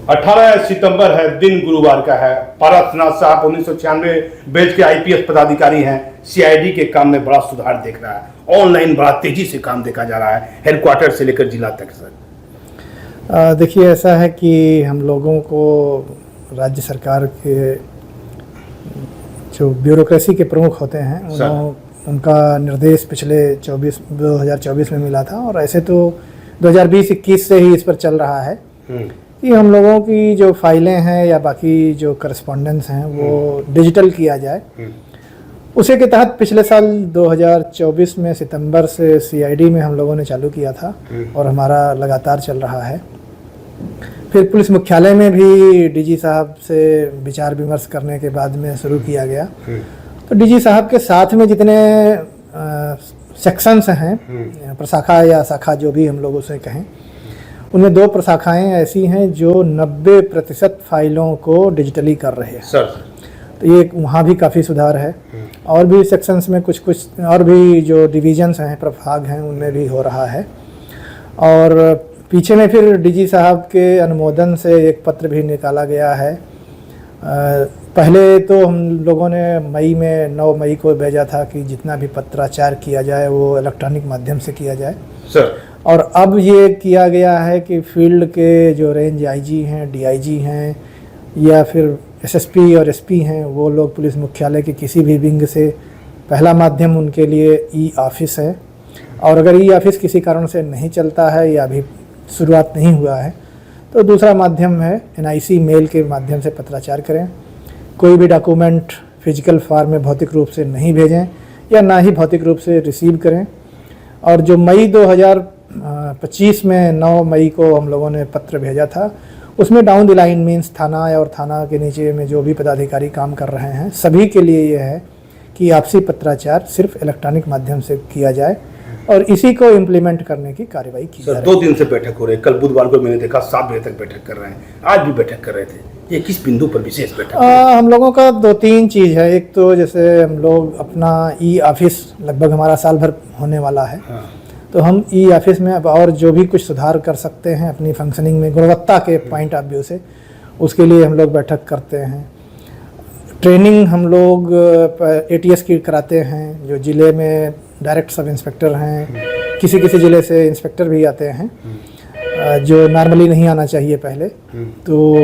18 सितंबर है, दिन गुरुवार का है। पारसनाथ साहब 1996 बैच के आईपीएस पदाधिकारी हैं। सीआईडी के काम में बड़ा सुधार देख रहा है। ऑनलाइन बड़ा तेजी से काम देखा जा रहा है, हेडक्वार्टर से लेकर जिला तक। सर देखिए, ऐसा है कि हम लोगों को राज्य सरकार के जो ब्यूरोक्रेसी के प्रमुख होते हैं उनका निर्देश पिछले 2024 में मिला था, और ऐसे तो 2020-21 से ही इस पर चल रहा है कि हम लोगों की जो फाइलें हैं या बाकी जो करस्पॉन्डेंस हैं वो डिजिटल किया जाए। उसी के तहत पिछले साल 2024 में सितंबर से सीआईडी में हम लोगों ने चालू किया था और हमारा लगातार चल रहा है। फिर पुलिस मुख्यालय में भी डीजी साहब से विचार विमर्श करने के बाद में शुरू किया गया। तो डीजी साहब के साथ में जितने सेक्शंस हैं, प्रशाखा या शाखा जो भी हम लोग उसे कहें, उनमें 2 प्रशाखाएं ऐसी हैं जो 90% फाइलों को डिजिटली कर रहे हैं। सर तो ये वहाँ भी काफ़ी सुधार है। और भी सेक्शंस में कुछ और भी जो डिवीजन्स हैं, प्रभाग हैं, उनमें भी हो रहा है। और पीछे में फिर डीजी साहब के अनुमोदन से एक पत्र भी निकाला गया है। पहले तो हम लोगों ने मई में 9 मई को भेजा था कि जितना भी पत्राचार किया जाए वो इलेक्ट्रॉनिक माध्यम से किया जाए सर। और अब ये किया गया है कि फील्ड के जो रेंज आईजी हैं, डीआईजी हैं या फिर एसएसपी और एसपी हैं, वो लोग पुलिस मुख्यालय के किसी भी विंग से पहला माध्यम उनके लिए ई ऑफिस है। और अगर ई ऑफिस किसी कारण से नहीं चलता है या अभी शुरुआत नहीं हुआ है तो दूसरा माध्यम है एनआईसी मेल के माध्यम से पत्राचार करें। कोई भी डॉक्यूमेंट फिजिकल फॉर्म में भौतिक रूप से नहीं भेजें या ना ही भौतिक रूप से रिसीव करें। और जो मई 2025 में 9 मई को हम लोगों ने पत्र भेजा था, उसमें डाउन द लाइन मीन्स थाना और थाना के नीचे में जो भी पदाधिकारी काम कर रहे हैं सभी के लिए ये है कि आपसी पत्राचार सिर्फ इलेक्ट्रॉनिक माध्यम से किया जाए और इसी को इम्प्लीमेंट करने की कार्रवाई की जा रही है। 2 दिन से बैठक हो रही है। कल बुधवार को मैंने देखा 7 बजे तक बैठक कर रहे हैं, आज भी बैठक कर रहे थे। ये किस बिंदु पर विशेष बैठक? हम लोगों का 2-3 चीज़ है। एक तो जैसे हम लोग अपना ई ऑफिस लगभग हमारा साल भर होने वाला है। तो हम ई ऑफिस में अब और जो भी कुछ सुधार कर सकते हैं अपनी फंक्शनिंग में गुणवत्ता के पॉइंट ऑफ व्यू से, उसके लिए हम लोग बैठक करते हैं। ट्रेनिंग हम लोग एटीएस की कराते हैं। जो ज़िले में डायरेक्ट सब इंस्पेक्टर हैं, किसी किसी ज़िले से इंस्पेक्टर भी आते हैं जो नॉर्मली नहीं आना चाहिए पहले। तो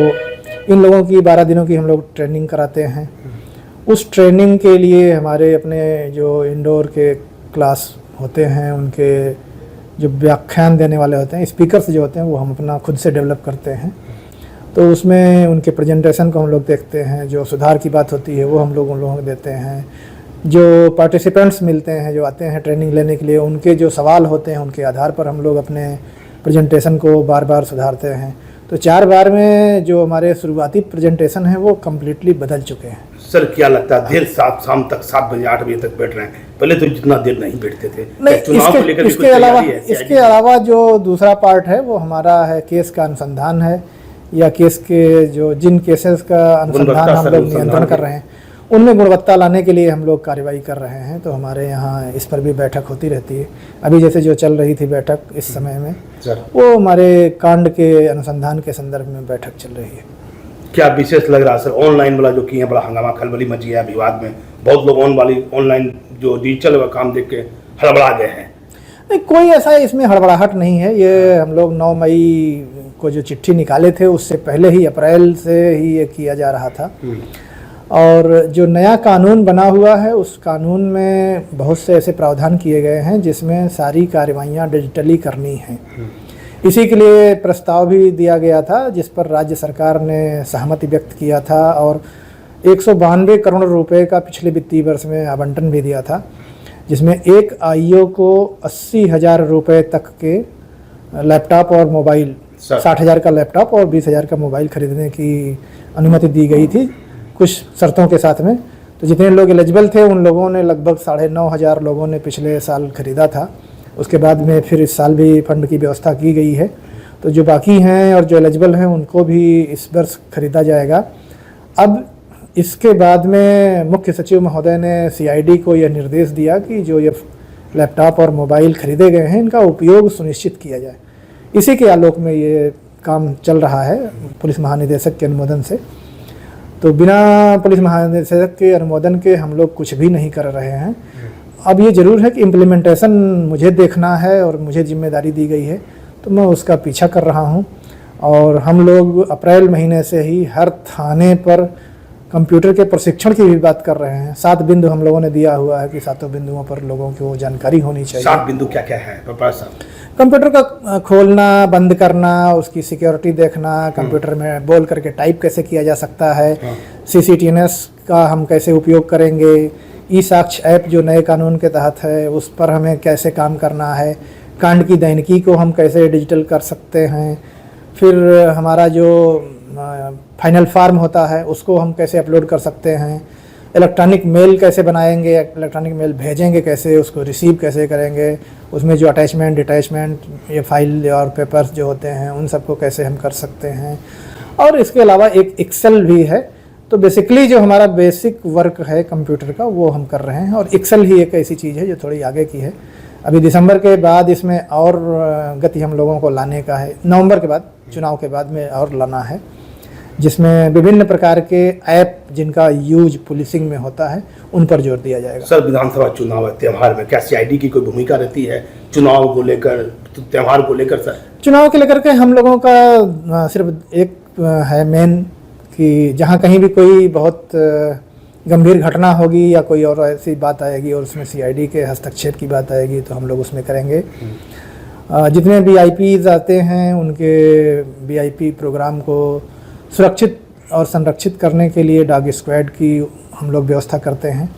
इन लोगों की 12 दिनों की हम लोग ट्रेनिंग कराते हैं। उस ट्रेनिंग के लिए हमारे अपने जो इंडोर के क्लास होते हैं, उनके जो व्याख्यान देने वाले होते हैं, स्पीकर्स जो होते हैं, वो हम अपना खुद से डेवलप करते हैं। तो उसमें उनके प्रेजेंटेशन को हम लोग देखते हैं। जो सुधार की बात होती है वो हम लोग उन लोगों को देते हैं। जो पार्टिसिपेंट्स मिलते हैं, जो आते हैं ट्रेनिंग लेने के लिए, उनके जो सवाल होते हैं उनके आधार पर हम लोग अपने प्रेजेंटेशन को बार बार सुधारते हैं। तो 4 बार में जो हमारे शुरुआती प्रेजेंटेशन हैं वो कम्प्लीटली बदल चुके हैं। सर क्या लगता है देर शाम तक 7 बजे 8 बजे तक बैठ रहे हैं? पहले तो जितना देर नहीं बैठते थे। नहीं, इसके अलावा जो दूसरा पार्ट है वो हमारा है केस का अनुसंधान है, या केस के जो जिन केसेस का अनुसंधान हम लोग नियंत्रण कर रहे हैं उनमें गुणवत्ता लाने के लिए हम लोग कार्रवाई कर रहे हैं। तो हमारे यहाँ इस पर भी बैठक होती रहती है। अभी जैसे जो चल रही थी बैठक इस समय में, वो हमारे कांड के अनुसंधान के संदर्भ में बैठक चल रही है। क्या विशेष लग रहा है सर? ऑनलाइन वाला जो किए बड़ा हंगामा खलबली मची है विवाद में, बहुत लोग ऑनलाइन जो डिजिटल काम देख के हड़बड़ा गए हैं। नहीं, कोई ऐसा इसमें हड़बड़ाहट नहीं है। ये हम लोग 9 मई को जो चिट्ठी निकाले थे उससे पहले ही अप्रैल से ही ये किया जा रहा था। और जो नया कानून बना हुआ है उस कानून में बहुत से ऐसे प्रावधान किए गए हैं जिसमें सारी कार्रवाइयाँ डिजिटली करनी हैं। इसी के लिए प्रस्ताव भी दिया गया था जिस पर राज्य सरकार ने सहमति व्यक्त किया था और 192 करोड़ रुपए का पिछले वित्तीय वर्ष में आवंटन भी दिया था, जिसमें एक आईओ को 80,000 रुपये तक के लैपटॉप और मोबाइल, 60,000 का लैपटॉप और 20,000 का मोबाइल खरीदने की अनुमति दी गई थी कुछ शर्तों के साथ में। तो जितने लोग एलिजिबल थे उन लोगों ने लगभग 9,500 लोगों ने पिछले साल खरीदा था। उसके बाद में फिर इस साल भी फंड की व्यवस्था की गई है। तो जो बाकी हैं और जो एलिजिबल हैं उनको भी इस वर्ष खरीदा जाएगा। अब इसके बाद में मुख्य सचिव महोदय ने सीआईडी को यह निर्देश दिया कि जो ये लैपटॉप और मोबाइल खरीदे गए हैं इनका उपयोग सुनिश्चित किया जाए। इसी के आलोक में ये काम चल रहा है पुलिस महानिदेशक के अनुमोदन से। तो बिना पुलिस महानिदेशक के अनुमोदन के हम लोग कुछ भी नहीं कर रहे हैं। अब ये ज़रूर है कि इम्प्लीमेंटेशन मुझे देखना है और मुझे जिम्मेदारी दी गई है, तो मैं उसका पीछा कर रहा हूँ। और हम लोग अप्रैल महीने से ही हर थाने पर कंप्यूटर के प्रशिक्षण की भी बात कर रहे हैं। 7 बिंदु हम लोगों ने दिया हुआ है कि 7 बिंदुओं पर लोगों को जानकारी होनी चाहिए। 7 बिंदु क्या क्या है व्यापार साहब? कंप्यूटर का खोलना बंद करना, उसकी सिक्योरिटी देखना, कंप्यूटर में बोल करके टाइप कैसे किया जा सकता है, CCTNS का हम कैसे उपयोग करेंगे, ई-साक्ष्य ऐप जो नए कानून के तहत है उस पर हमें कैसे काम करना है, कांड की दैनिकी को हम कैसे डिजिटल कर सकते हैं, फिर हमारा जो फाइनल फार्म होता है उसको हम कैसे अपलोड कर सकते हैं, इलेक्ट्रॉनिक मेल कैसे बनाएंगे, इलेक्ट्रॉनिक मेल भेजेंगे कैसे, उसको रिसीव कैसे करेंगे, उसमें जो अटैचमेंट डिटैचमेंट ये फाइल और पेपर्स जो होते हैं उन सबको कैसे हम कर सकते हैं। और इसके अलावा एक एक्सेल भी है। तो बेसिकली जो हमारा बेसिक वर्क है कंप्यूटर का वो हम कर रहे हैं। और एक्सेल ही एक ऐसी चीज़ है जो थोड़ी आगे की है। अभी दिसंबर के बाद इसमें और गति हम लोगों को लाने का है, नवंबर के बाद, चुनाव के बाद में और लाना है, जिसमें विभिन्न प्रकार के ऐप जिनका यूज पुलिसिंग में होता है उन पर जोर दिया जाएगा। सर, विधानसभा चुनाव त्यौहार में क्या CID की कोई भूमिका रहती है चुनाव को लेकर, त्यौहार को लेकर? सर, चुनाव के लेकर के हम लोगों का सिर्फ एक है मेन कि जहाँ कहीं भी कोई बहुत गंभीर घटना होगी या कोई और ऐसी बात आएगी और उसमें CID के हस्तक्षेप की बात आएगी तो हम लोग उसमें करेंगे। जितने VIPs आते हैं उनके VIP प्रोग्राम को सुरक्षित और संरक्षित करने के लिए डॉग स्क्वाड की हम लोग व्यवस्था करते हैं।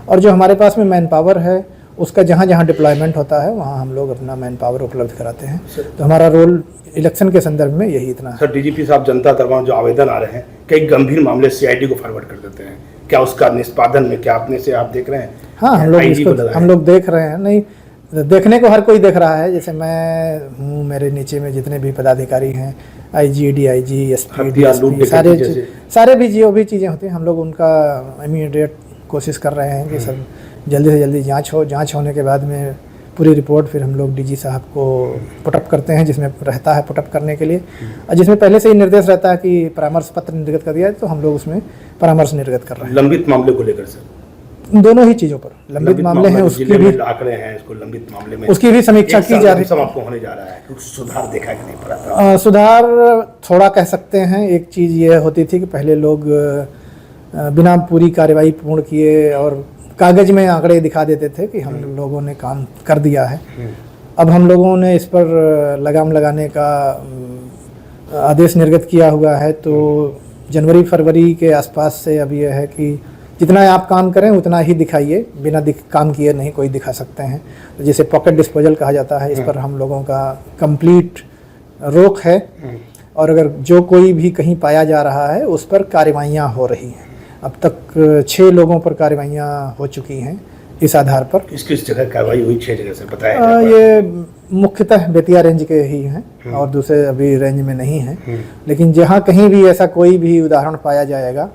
और जो हमारे पास में मैन पावर है उसका जहाँ जहाँ डिप्लॉयमेंट होता है वहाँ हम लोग अपना मैन पावर उपलब्ध कराते हैं। तो हमारा रोल इलेक्शन के संदर्भ में यही इतना है। सर, DGP साहब, जनता दरबार जो आवेदन आ रहे हैं कई गंभीर मामले CID को फॉरवर्ड कर देते हैं, क्या उसका निष्पादन में क्या अपने से आप देख रहे हैं? हाँ, हम लोग देख रहे हैं। नहीं, देखने को हर कोई देख रहा है। जैसे मैं हूँ, मेरे नीचे में जितने भी पदाधिकारी हैं, IG, DIG, SP, DSP, सारे भी जो भी चीज़ें होती हैं हम लोग उनका इमीडिएट कोशिश कर रहे हैं कि सब जल्दी से जल्दी जांच होने के बाद में पूरी रिपोर्ट फिर हम लोग DG साहब को पुटअप करते हैं, जिसमें रहता है पुटअप करने के लिए। और जिसमें पहले से ही निर्देश रहता है कि परामर्श पत्र निर्गत कर दिया है तो हम लोग उसमें परामर्श निर्गत कर रहे हैं। लंबित मामले को लेकर सर? दोनों ही चीज़ों पर लंबित मामले हैं, उसकी भी आंकड़े हैं, इसको लंबित मामले में उसकी भी समीक्षा की जा रही है। आपको होने जा रहा है, कुछ सुधार देखा कि नहीं पड़ा? सुधार थोड़ा कह सकते हैं। एक चीज़ ये होती थी कि पहले लोग बिना पूरी कार्रवाई पूर्ण किए और कागज में आंकड़े दिखा देते थे कि हम लोगों ने काम कर दिया है। अब हम लोगों ने इस पर लगाम लगाने का आदेश निर्गत किया हुआ है। तो जनवरी फरवरी के आसपास से अब यह है कि जितना आप काम करें उतना ही दिखाइए, बिना काम किए नहीं कोई दिखा सकते हैं। तो जैसे पॉकेट डिस्पोजल कहा जाता है, इस पर हम लोगों का कंप्लीट रोक है। और अगर जो कोई भी कहीं पाया जा रहा है उस पर कार्रवाइयाँ हो रही हैं। अब तक 6 लोगों पर कार्रवाइयाँ हो चुकी हैं इस आधार पर। किस जगह कार्रवाई हुई? 6 जगह से बताया? ये मुख्यतः बेतिया रेंज के ही हैं और दूसरे अभी रेंज में नहीं हैं। लेकिन जहाँ कहीं भी ऐसा कोई भी उदाहरण पाया जाएगा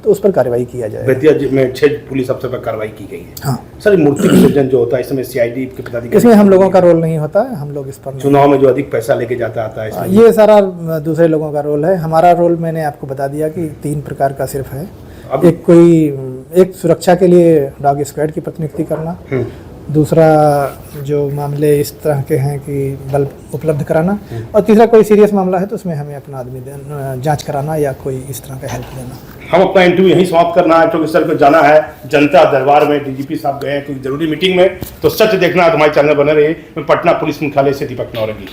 तो उस पर कार्रवाई किया जाएगा। बेतिया में 6 पुलिस अफसर पर कार्रवाई की गई है। हाँ सर, मूर्ति विसर्जन जो होता है इसमें CID के पदाधिकारी, इसमें हम लोगों का रोल नहीं होता है। हम लोग इस पर चुनाव में जो अधिक पैसा लेके जाता आता है ये सारा दूसरे लोगों का रोल है। हमारा रोल मैंने आपको बता दिया कि 3 प्रकार का सिर्फ है। एक सुरक्षा के लिए डॉग स्क्वाड की प्रतिनियुक्ति करना, दूसरा जो मामले इस तरह के हैं कि बल उपलब्ध कराना, और तीसरा कोई सीरियस मामला है तो उसमें हमें अपना आदमी जांच कराना या कोई इस तरह का हेल्प देना। हम अपना इंटरव्यू यहीं समाप्त करना है क्योंकि सर को जाना है जनता दरबार में। DGP साहब गए हैं कोई जरूरी मीटिंग में। तो सच देखना है तो हमारे चैनल बने रहिए। मैं पटना पुलिस मुख्यालय से दीपक नौरंगी।